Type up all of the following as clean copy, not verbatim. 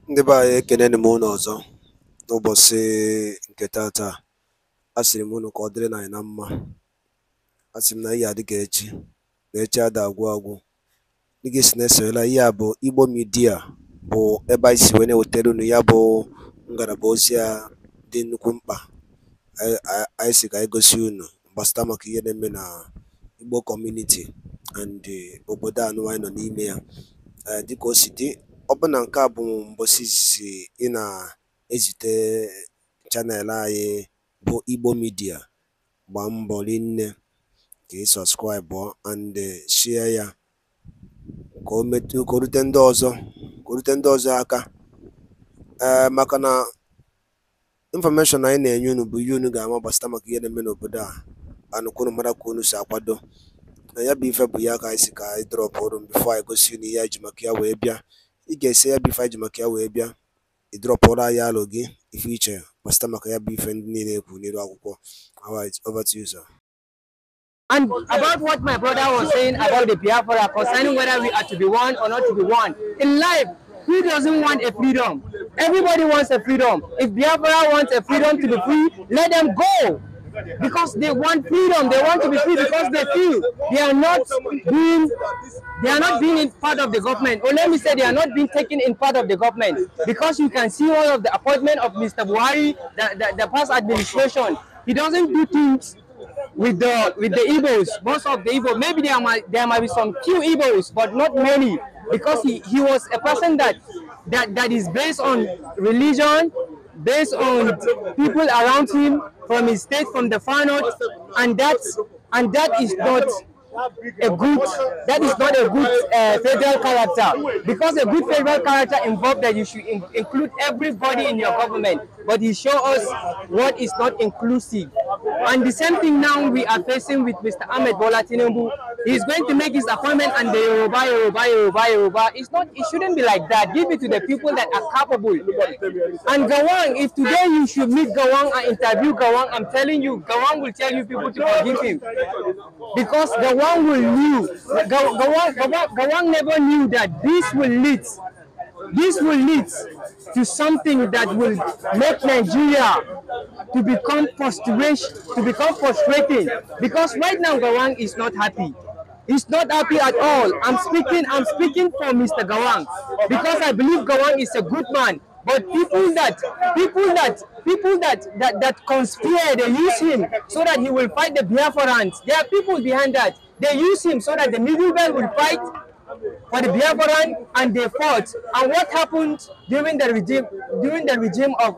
Ndị be anyị ekeneni m unu ọzọ n'ụbọchị nke taata. Asịrị m unu ka ọ dịrị na anyị na mma. Asị m na ihe adị ka echi na echi ada agwụ agwụ. Dịka esi na-esoyela ihe a bụ Igbo Media, bụ ebe anyị si wee na-ewetara unu ya bụ ngalaba ozi a dị nnukwu mkpa anyị si ka anyị gosi unu gbasara maka ihe na-eme na Igbo community and obodo anụ anyị nọ n'ime ya. Dịka o si dị, ọ bụ na nke a bụ mbọsị izizi ị na-ezite chanel anyị bụ Igbo Media, gbaa mbọ rinne ka ị sọbskraịbụ and share ya ka o rute ndị ọzọ aka. Maka na infọmeshọn anyị na-enye unu bụ ihe unu ga-ama gbasara maka ihe na-eme n'obodo a, anụkwunu mara ka unu si akwado na ya bụ ife bụ ya ka anyị si ka anyị drọpụrụ bifo anyị gosi unu ihe anyị ji maka ya wee bịa. Ị ga-esi ya bụ ife anyị ji maka ya wee bịa, ị drọpụrụ anyị alụ gị ife iche gbasara maka ya bụ ife ndị niile ekwu n'iru akwụkwọ. Alright, over to you, sir. And about what my brother was saying about the Biafra, concerning whether we are to be one or not to be one. In life, who doesn't want a freedom? Everybody wants a freedom. If Biafra wants a freedom to be free, let them go. Because they want freedom, they want to be free because they feel they are not being in part of the government. Or let me say, they are not being taken in part of the government. Because you can see all of the appointment of Mr. Buhari, the past administration. He doesn't do things with the Igbos, most of the Igbos. Maybe there might be some few Igbos, but not many, because he was a person that is based on religion, based on people around him, from his state, from the far north, and that is not a good federal character, because a good federal character involves that you should include everybody in your government, but he shows us what is not inclusive. And the same thing now we are facing with Mr. Ahmed Bola Tinubu. He's going to make his appointment and the Yoruba. It shouldn't be like that. Give it to the people that are capable. And Gawang, if today you should meet Gawang and interview Gawang, I'm telling you, Gawang will tell you people to forgive him. Because Gawang never knew that this will lead to something that will make Nigeria to become frustrating. Because right now Gawang is not happy. He's not happy at all. I'm speaking for Mr. Gawang, because I believe Gawang is a good man. But people that conspire, they use him so that he will fight the Biafrans. There are people behind that. They use him so that the middle belt will fight for the Biafran, and they fought. And what happened during the regime of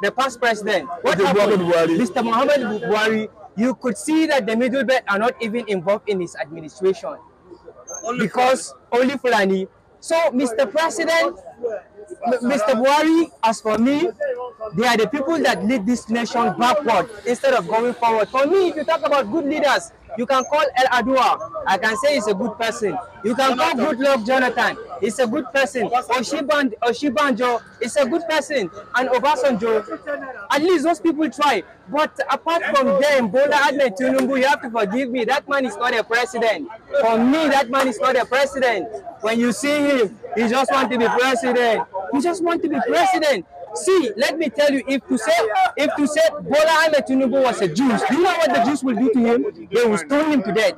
the past president? What happened? Mr. Muhammad Buhari, you could see that the middle belt are not even involved in his administration. Because only Fulani. So, Mr. President, Mr. Buhari, as for me, they are the people that lead this nation backward instead of going forward. For me, if you talk about good leaders, you can call El Adua. I can say he's a good person. You can call Goodluck Jonathan. He's a good person. Oshibanjo is a good person. And Obasanjo, at least those people try. But apart from them, Bola Ahmed Tinubu, you have to forgive me, that man is not a president. For me, that man is not a president. When you see him, he just wants to be president. He just wants to be president. See, let me tell you, if to say Bola Ahmed Tinubu was a Jew, do you know what the Jews will do to him? They will stone him to death.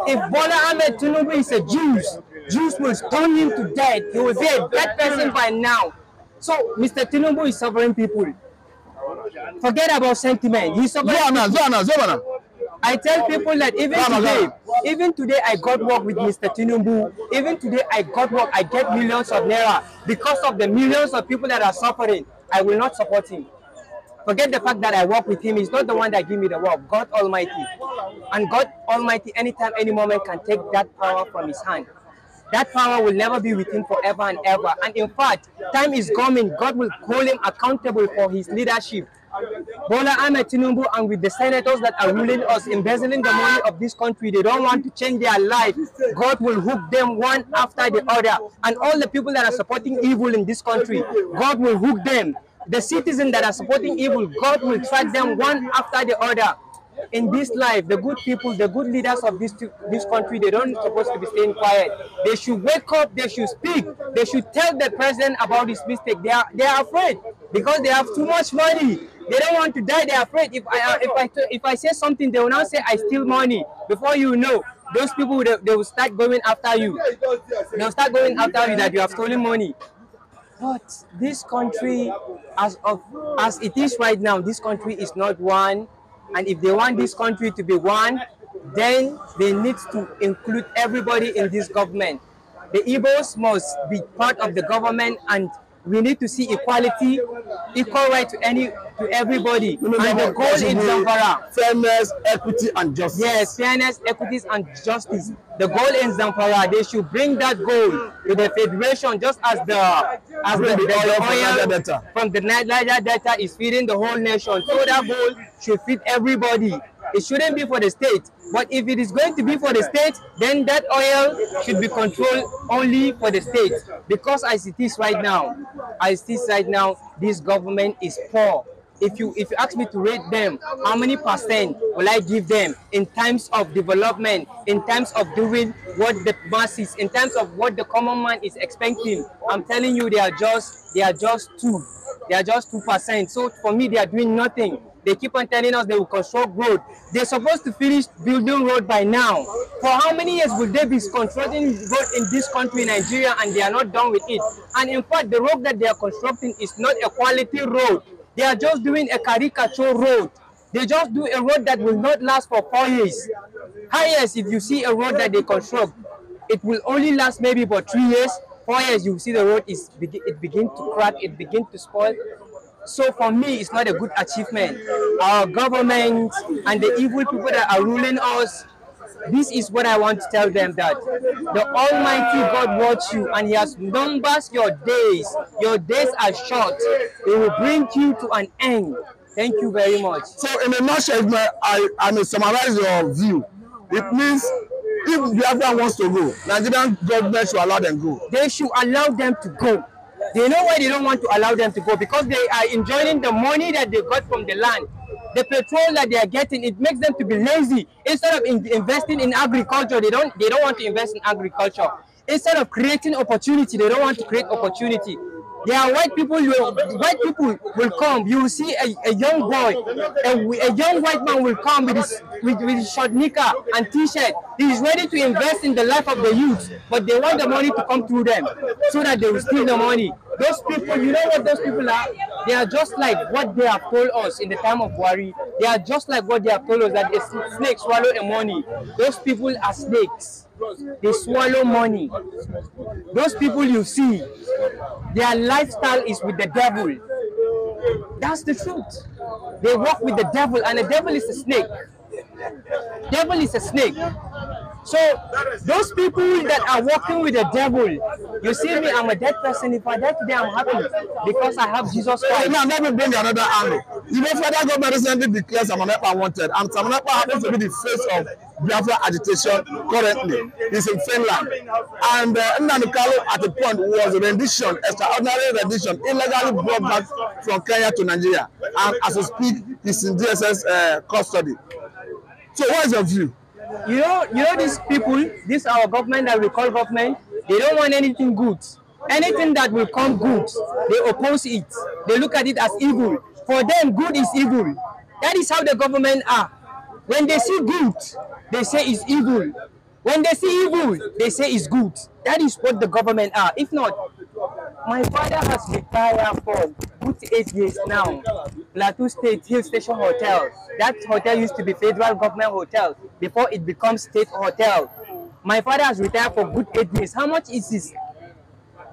If Bola Ahmed Tinubu is a Jews will stone him to death. He will be a dead person by now. So, Mr. Tinubu is suffering people. Forget about sentiment. He's suffering people. I tell people that even today I got work with Mr. Tinubu. Even today I got work, I get millions of naira. Because of the millions of people that are suffering, I will not support him. Forget the fact that I work with him. He's not the one that give me the work. God Almighty. And God Almighty, anytime, any moment, can take that power from his hand. That power will never be with him forever and ever. And in fact, time is coming. God will call him accountable for his leadership. Bola Ahmed Tinubu and with the senators that are ruling us, embezzling the money of this country, they don't want to change their life. God will hook them one after the other. And all the people that are supporting evil in this country, God will hook them. The citizens that are supporting evil, God will track them one after the other. in this life, the good people, the good leaders of this country, they don't supposed to be staying quiet. They should wake up. They should speak. They should tell the president about his mistake. They are afraid because they have too much money. They don't want to die. They are afraid. If I say something, they will now say I steal money. Before you know, those people they will start going after you. They'll start going after you that you have stolen money. But this country, as it is right now, this country is not one. And if they want this country to be one, then they need to include everybody in this government. The Igbos must be part of the government, and we need to see equality, equal right to everybody. And the goal in Zamfara, fairness, equity, and justice. Yes, fairness, equity, and justice. The goal in Zamfara, they should bring that goal to the federation, just as the oil from the Niger Delta is feeding the whole nation. So that goal should feed everybody. It shouldn't be for the state. But if it is going to be for the state, then that oil should be controlled only for the state. Because as it is right now, this government is poor. If you ask me to rate them, how many percent will I give them in terms of development, in terms of doing what the masses, in terms of what the common man is expecting? I'm telling you, they are just 2%. So for me, they are doing nothing. They keep on telling us they will construct road. They're supposed to finish building road by now. For how many years will they be constructing road in this country, Nigeria, and they are not done with it? And in fact, the road that they are constructing is not a quality road. They are just doing a caricature road. They just do a road that will not last for 4 years. Highest, if you see a road that they construct, it will only last maybe for 3 years. 4 years, you see the road it begin to crack, it begin to spoil. So for me, it's not a good achievement. Our government and the evil people that are ruling us, this is what I want to tell them, that the Almighty God watches you and He has numbers your days. Your days are short. It will bring you to an end. Thank you very much. So in a nutshell, I may summarize your view. It means if Biafra wants to go, Nigerian government should allow them go. They should allow them to go. They know why they don't want to allow them to go, because they are enjoying the money that they got from the land. The petrol that they are getting, it makes them to be lazy. Instead of investing in agriculture, they don't want to invest in agriculture. Instead of creating opportunity, they don't want to create opportunity. There are white people will come. You will see a young boy, a young white man will come with his short knicker and t-shirt. He is ready to invest in the life of the youth, but they want the money to come through them so that they will steal the money. Those people, you know what those people are? They are just like what they have told us in the time of Buhari. They are just like what they have told us, that a snake swallow a money. Those people are snakes. They swallow money. Those people you see, their lifestyle is with the devil. That's the truth. They work with the devil, and the devil is a snake. Devil is a snake. So those people that are working with the devil, you see me, I'm a dead person. If I die today, I'm happy because I have Jesus Christ. Now let me bring another angle. You know, federal government recently declared Samanepa wanted, and Samanepa happens to be the face of Biafra agitation currently. He's in Finland. And Nnamdi Kanu at a point was a rendition, extraordinary rendition, illegally brought back from Kenya to Nigeria. And as we speak, he's in DSS custody. So what is your view? You know these people, this our government that we call government, they don't want anything good. Anything that will come good, they oppose it. They look at it as evil. For them, good is evil. That is how the government are. When they see good, they say it's evil. When they see evil, they say it's good. That is what the government are. If not, my father has retired for good 8 years now. Plateau State Hill Station Hotel. That hotel used to be federal government hotel before it becomes state hotel. My father has retired for good 8 years. How much is this?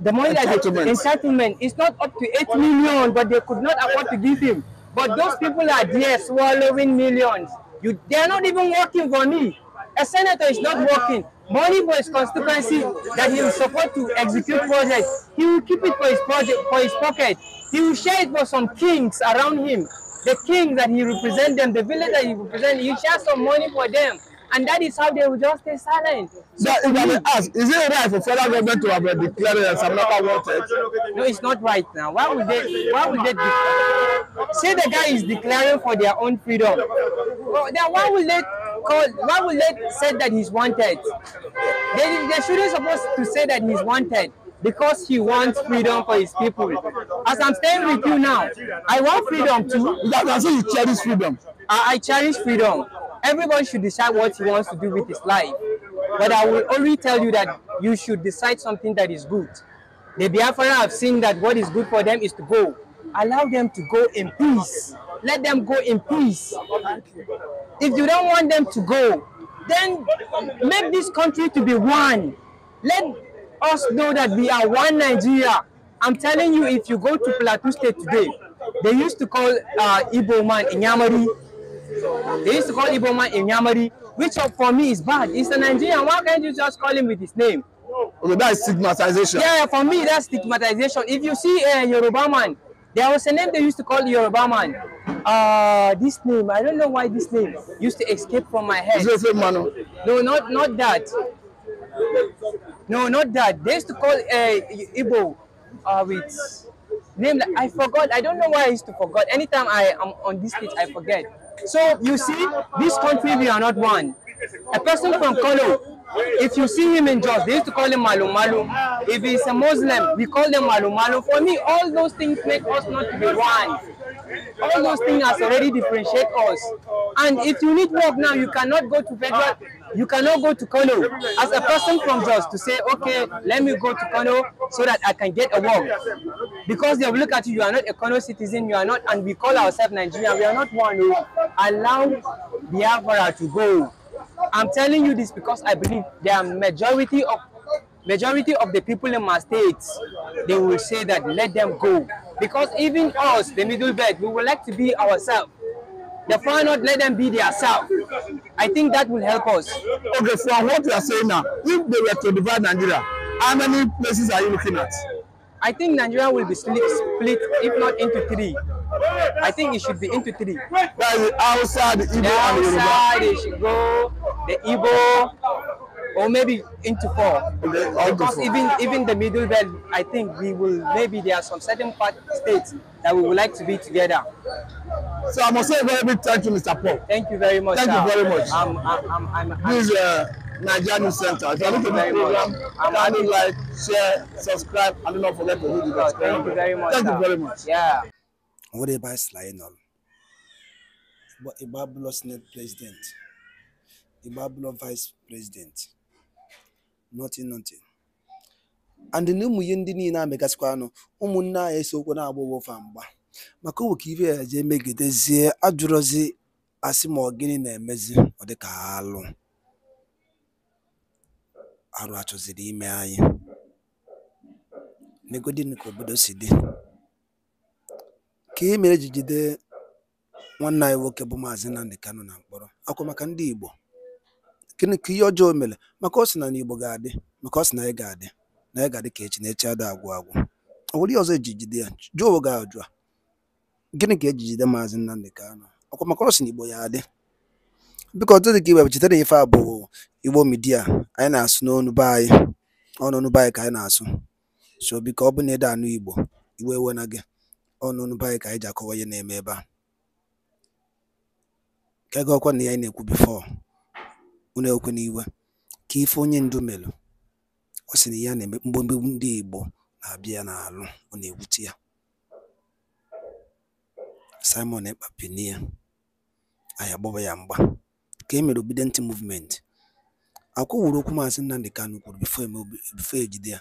The money that entitlement is not up to 8 million, but they could not afford to give him. But those people are there swallowing millions. They are not even working for me. A senator is not working. Money for his constituency that he will support to execute projects, he will keep it for his project, for his pocket. He will share it for some kings around him. The kings that he represents them, the village that he represents, he shares some money for them. And that is how they will just stay silent. So if I may ask, is it right for federal government to have declared Samanepa wanted? No, it's not right now. Why would they say the guy is declaring for their own freedom? then why will they say that he's wanted? They shouldn't supposed to say that he's wanted because he wants freedom for his people. As I'm staying with you now, I want freedom too. That's why you cherish freedom. I cherish freedom. Everyone should decide what he wants to do with his life. But I will only tell you that you should decide something that is good. The Biafra have seen that what is good for them is to go. Allow them to go in peace. Let them go in peace. If you don't want them to go, then make this country to be one. Let us know that we are one Nigeria. I'm telling you, if you go to Plateau State today, they used to call Igbo man Inyamari. They used to call Igbo man Inyamari, which for me is bad. He's a Nigerian. Why can't you just call him with his name? Okay, that is stigmatization. Yeah, for me, that's stigmatization. If you see a Yoruba man, there was a name they used to call Yoruba man. This name, I don't know why this name used to escape from my head. No, not that. No, not that. They used to call Igbo with name like I forgot. I don't know why I used to forget. Anytime I am on this stage, I forget. So you see, this country we are not one. A person from Kano, if you see him in Jos, they used to call him Malum Malum. If he's a Muslim, we call them Malum Malum. For me, all those things make us not to be one. All those things has already differentiate us. And if you need work now, you cannot go to federal, you cannot go to Kano as a person from Jos to say, okay, let me go to Kano so that I can get a work. Because they will look at you, you are not a Kano citizen, you are not, and we call ourselves Nigerian, we are not one. Allow Biafra to go. I'm telling you this because I believe there are majority of the people in my states, they will say that let them go. Because even us, the middle belt, we would like to be ourselves. Therefore, not let them be themselves. I think that will help us. Okay, from what you are saying now, if they were to divide Nigeria, how many places are you looking at? I think Nigeria will be split, if not into three. I think it should be into three. That is outside the Igbo and the Yoruba. Outside, they should go the Igbo, or maybe into four. Okay, because even the middle belt, I think we will, maybe there are some certain states that we would like to be together. So I must say a very big thank you, Mr. Paul. Thank you very much. Thank you very much. This is Nigerian Center. If you are looking at the program, kindly like, share, subscribe, and do not forget to hit the bell. Thank you very much. Thank you very much. Yeah. What about sliding on? Ibablo Senate President, Ibablo Vice President, nothing. And the new Muyindi na Megasquano, Umuna is so gonna above Famba. Mako Kivi as they make it as Adrozi Asimo getting a mezi or the Carlo. Aratos the email. Negodin Kobodo City. Came a one night woke up Mazi Nnamdi Kanu na Boro. Akomakandi Igbo. Kini kiyo jo mele. Makosi na Igbo gade. Makosi na egade. Na egade kechi na echi ada agwagwu. Owuli ozo ejijide ya. Jo ga ajwa. Gini ke ejijide Mazi Nnamdi Kanu. Akomakosi na Igbo ya ade. Because to the giwe bichitere ife abo Igbo media. Anyị na-asụ n'onu be anyị. Ọnụ be anyị ka anyị na-asụ. So biko ọ bụ na ede anụ Igbo. Iwe ewe na gị. Ọnụ be anyị ka anyị ji akọwa ihe na-eme ebe a. Kega ọkwa na ya na-ekwu before unu ekwe n'iwe ka ife onye ndu melu ọ sị na ya na-eme mgbomgbe ndị Igbo na-abịa n'alụ ọ na-ewute ya Simon Ekpapinia aya gbaba ya mgba ka e mere obedient movement akwụwụrụ okwu Mazi Nnamdi Kanu kwuru before ejide ya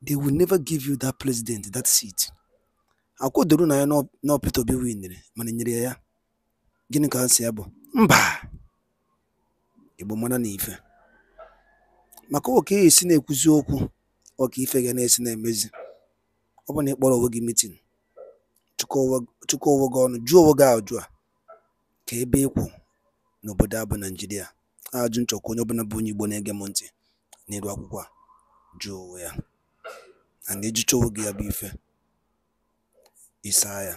they will never give you that president that seat akwụdoro na ya na Peter Obi winere mana nyere ya gịnị ka asị ya bụ mba Igbo mana na ife maka oke esi na-ekwuzi okwu ọka ife ga na-esi na-emezi ọ bụ na ịkpọrọ onwe gị meeting chukwu onwe gị ọnụ jụọ onwe gị ajụ a ka ebe ịkwụ n'obodo a bụ Naịjirịa ajụ nchọkwa onye ọbụla bụ onye Igbo na-ege m ntị n'elu akwụkwọ a jụọ onwe ya na na-ejicha onwe gị ya bụ ife isa ya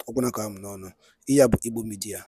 ọgwụna ka m n'ọnụ ihe a bụ Igbo Media